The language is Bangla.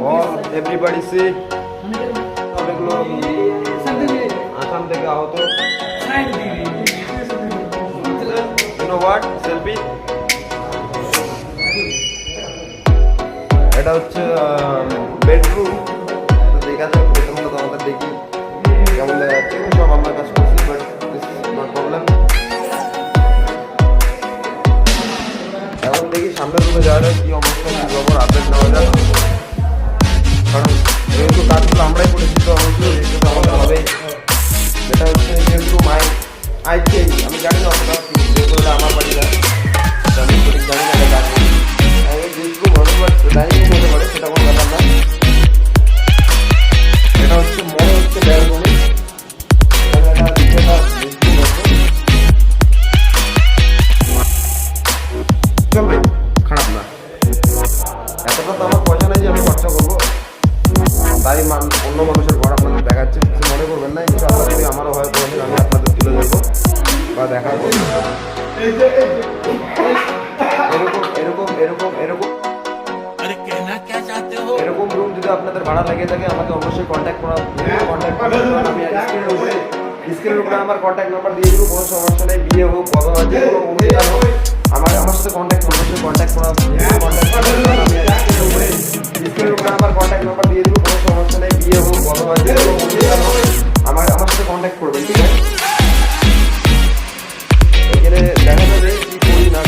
অল এভরিবডি সি অনেকগুলো আসাম থেকে আহত ইউ নো হোয়াট সেলফি এটা হচ্ছে বেডরুম তো দেখা যাক তোমরা তোমাদের দেখি কেমন দেখা যাচ্ছে সব আমরা কাজ করছি but this is not problem এখন দেখি সামনের রুমে যাওয়া যায় কি অবস্থা কি খবর আপডেট নেওয়া যায় কারণ যেহেতু কাজগুলো আমরাই করেছি তো অবশ্যই দেখতে তো আমাদের হবেই যেটা হচ্ছে যেহেতু আইটিআই আমি জানি না অতটা যেহেতু এটা আমার বাড়ি না আমি সঠিক জানি না এটা কাজ যেহেতু মনোবার ডাইনিং হতে পারে সেটা কোনো ব্যাপার না এটা হচ্ছে মনে হচ্ছে ব্যালকনি চলবে খারাপ না এতটা তো আমার পয়সা নেই যে আমি খরচা করবো তাই অন্য মানুষের ঘর আপনাদের দেখাচ্ছে কিছু মনে করবেন না কিছু আপনার যদি আমারও হয় কোনোদিন আমি আপনাদের তুলে ধরবো বা দেখাবো এরকম এরকম এরকম এরকম এরকম রুম যদি আপনাদের ভাড়া লেগে থাকে আমাকে অবশ্যই কন্ট্যাক্ট করবেন আমি স্ক্রিনের উপরে আমার কন্ট্যাক্ট নাম্বার দিয়ে দেবো কোনো সমস্যা নেই বিয়ে হোক বড় হয় যে কোনো অনুষ্ঠান হোক আমার সাথে অবশ্যই কন্ট্যাক্ট করা স্ক্রিনের উপরে আমার কন্ট্যাক্ট নাম্বার দিয়ে দেবো কোনো সমস্যা নেই বিয়ে হোক বড় হয় যে কোনো অনুষ্ঠান হোক আমার সাথে কন্ট্যাক্ট করবেন ঠিক আছে এখানে দেখা যাবে কি করি না